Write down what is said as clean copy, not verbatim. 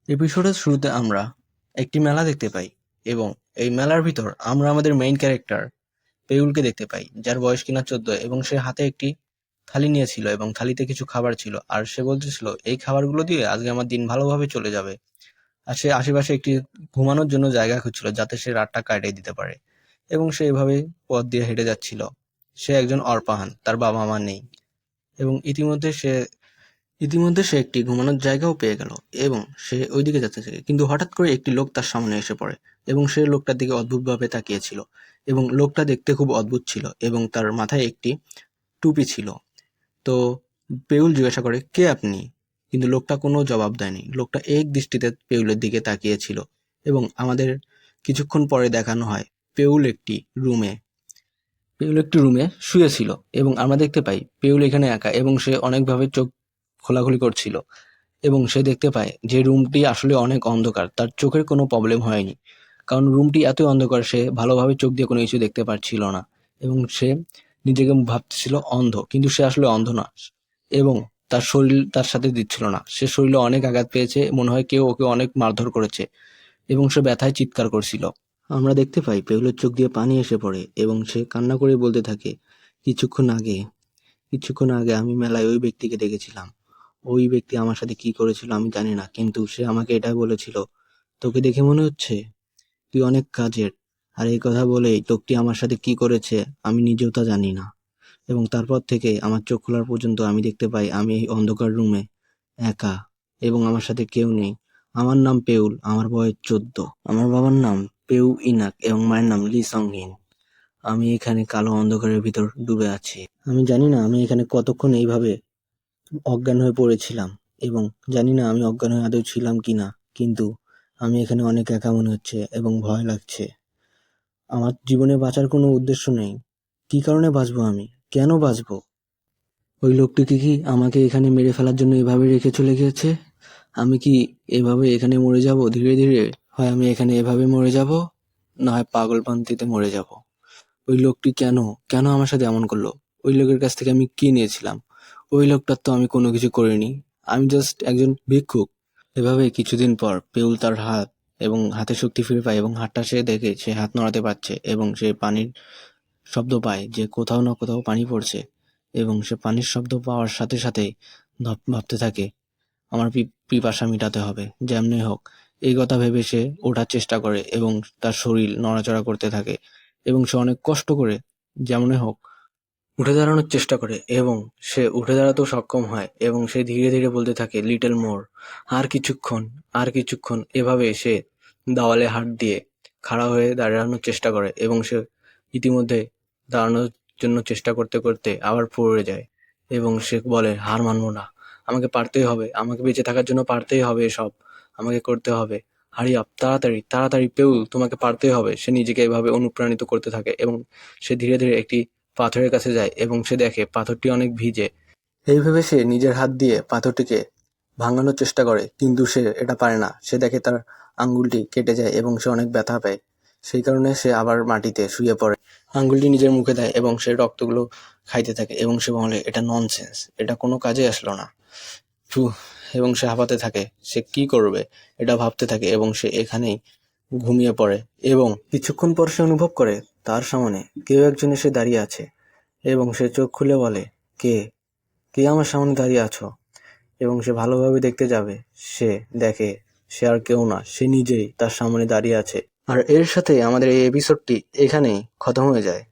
এপিসোডের শুরুতে আমরা একটি মেলা দেখতে পাই এবং এই মেলার ভিতর আমরা আমাদের মেইন ক্যারেক্টার পেউলকে দেখতে পাই, যার বয়স কিনা 14 এবং সে হাতে একটি থালি নিয়েছিল এবং থালিতে কিছু খাবার ছিল আর সে বলতেছিল এই খাবারগুলো দিয়ে আজকে আমার দিন ভালোভাবে চলে যাবে। আর সে আশেপাশে একটি ঘুমানোর জন্য জায়গা খুঁজছিল যাতে সে রাতটা কাটিয়ে দিতে পারে এবং সে এভাবে পথ দিয়ে হেঁটে যাচ্ছিল। সে একজন অর্পাহান, তার বাবা মা নেই এবং ইতিমধ্যে সে একটি ঘুমানোর জায়গাও পেয়ে গেল এবং সে ওইদিকে যেতে থাকে, কিন্তু হঠাৎ করে একটি লোক তার সামনে এসে পড়ে এবং সে লোকটার দিকে অদ্ভুতভাবে তাকিয়েছিল এবং লোকটা দেখতে খুব অদ্ভুত ছিল এবং তার মাথায় একটি টুপি ছিল। তো পেউল জিজ্ঞাসা করে, কে আপনি? কিন্তু লোকটা কোনো জবাব দেয়নি। লোকটা এক দৃষ্টিতে পেউলের দিকে তাকিয়েছিল এবং আমাদের কিছুক্ষণ পরে দেখানো হয় পেউল একটি রুমে শুয়েছিল এবং আমরা দেখতে পাই পেউল এখানে একা এবং সে অনেকভাবে চোখ খোলাখুলি করছিল এবং সে দেখতে পায় যে রুমটি আসলে অনেক অন্ধকার। তার চোখের কোনো প্রবলেম হয়নি, কারণ রুমটি এতই অন্ধকার সে ভালোভাবে চোখ দিয়ে কোনো কিছু দেখতে পারছিল না এবং সে নিজেকে ভাবতেছিল অন্ধ, কিন্তু সে আসলে অন্ধ না এবং তার শরীর তার সাথে দিচ্ছিল না। সে শরীরে অনেক আঘাত পেয়েছে, মনে হয় কেউ ওকে অনেক মারধর করেছে এবং সে ব্যথায় চিৎকার করছিল। আমরা দেখতে পাই পেউলের চোখ দিয়ে পানি এসে পড়ে এবং সে কান্না করে বলতে থাকে, কিছুক্ষণ আগে কিছুক্ষণ আগে আমি মেলায় ওই ব্যক্তিকে দেখেছিলাম। ওই ব্যক্তি আমার সাথে কি করেছিল আমি জানি না, কিন্তু সে আমাকে এটাই বলেছিল, তোকে দেখে মনে হচ্ছে তুই অনেক কাজের। আর এই কথা বলেই লোকটি আমার সাথে কি করেছে আমি নিজেও তা জানি না। এবং তারপর থেকে আমার চোখ খোলার পর্যন্ত আমি দেখতে পাই আমি এই অন্ধকার রুমে একা এবং আমার সাথে কেউ নেই। আমার নাম পেউল, আমার বয়স 14। আমার বাবার নাম পেউ ইনাক এবং মায়ের নাম লি সংহিন। আমি এখানে কালো অন্ধকারের ভিতর ডুবে আছি। আমি জানি না আমি এখানে কতক্ষণ এইভাবে অজ্ঞান হয়ে পড়েছিলাম এবং জানি না আমি অজ্ঞান হয়ে আদৌ ছিলাম কিনা, কিন্তু আমি এখানে অনেক একা মনে হচ্ছে এবং ভয় লাগছে। আমার জীবনে বাঁচার কোনো উদ্দেশ্য নেই। কি কারণে বাঁচবো আমি? কেন বাঁচবো? ওই লোকটিকে কি আমাকে এখানে মেরে ফেলার জন্য এভাবে রেখে চলে গিয়েছে? আমি কি এভাবে এখানে মরে যাব ধীরে ধীরে? হয় আমি এখানে এভাবে মরে যাব, না হয় পাগলপান্তিতে মরে যাব। ওই লোকটি কেন কেন আমার সাথে এমন করলো? ওই লোকের কাছ থেকে আমি কি নিয়েছিলাম? ওই লোকটার তো আমি কোনো কিছু করিনি। আমি জাস্ট একজন ভিক্ষুক। এভাবে কিছুদিন পর পেউল তার হাত এবং হাতে শক্তি ফিরে পায় এবং হাতটা সে দেখে সে হাত নড়াতে পারছে এবং সে পানির শব্দ পায় যে কোথাও না কোথাও পানি পড়ছে এবং সে পানির শব্দ পাওয়ার সাথে সাথে ভাবতে থাকে, আমার পিপাসা মিটাতে হবে যেমনি হোক। এই কথা ভেবে সে ওঠার চেষ্টা করে এবং তার শরীর নড়াচড়া করতে থাকে এবং সে অনেক কষ্ট করে যেমনই হোক উঠে দাঁড়ানোর চেষ্টা করে এবং সে উঠে দাঁড়াতেও সক্ষম হয় এবং সে ধীরে ধীরে বলতে থাকে, লিটল মোর, আর কিছুক্ষণ, আর কিছুক্ষণ। এভাবে সে দেওয়ালে হাত দিয়ে খাড়া হয়ে দাঁড়ানোর চেষ্টা করে এবং সে ইতিমধ্যে দাঁড়ানোর জন্য চেষ্টা করতে করতে আবার পড়ে যায় এবং সে বলে, হার মানবো না, আমাকে পারতেই হবে, আমাকে বেঁচে থাকার জন্য পারতেই হবে, এসব আমাকে করতে হবে। হারি আপ, তাড়াতাড়ি তাড়াতাড়ি পেউল, তোমাকে পারতেই হবে। সে নিজেকে এভাবে অনুপ্রাণিত করতে থাকে এবং সে ধীরে ধীরে একটি পাথরের কাছে যায় এবং সে দেখে পাথরটি অনেক ভিজে। এই ভেবে সে নিজের হাত দিয়ে পাথরটিকে ভাঙানোর চেষ্টা করে, কিন্তু সে এটা পারে না। সে দেখে তার আঙ্গুলটি কেটে যায় এবং সে অনেক ব্যথা পায়। সেই কারণে সে আবার মাটিতে শুয়ে পড়ে, আঙ্গুলটি নিজের মুখে দেয় এবং সে রক্তগুলো খাইতে থাকে এবং সে বলে, এটা ননসেন্স, এটা কোনো কাজে আসলো না। ফু। এবং সে হাঁপাতে থাকে, সে কি করবে এটা ভাবতে থাকে এবং সে এখানেই ঘুমিয়ে পড়ে এবং কিছুক্ষণ পর সে অনুভব করে তার সামনে কেউ একজন এসে দাঁড়িয়ে আছে এবং সে চোখ খুলে বলে, কে কে আমার সামনে দাঁড়িয়ে আছো? এবং সে ভালোভাবে দেখতে যাবে, সে দেখে সে আর কেউ না, সে নিজেই তার সামনে দাঁড়িয়ে আছে। আর এর সাথে আমাদের এই এপিসোডটি এখানেই খতম হয়ে যায়।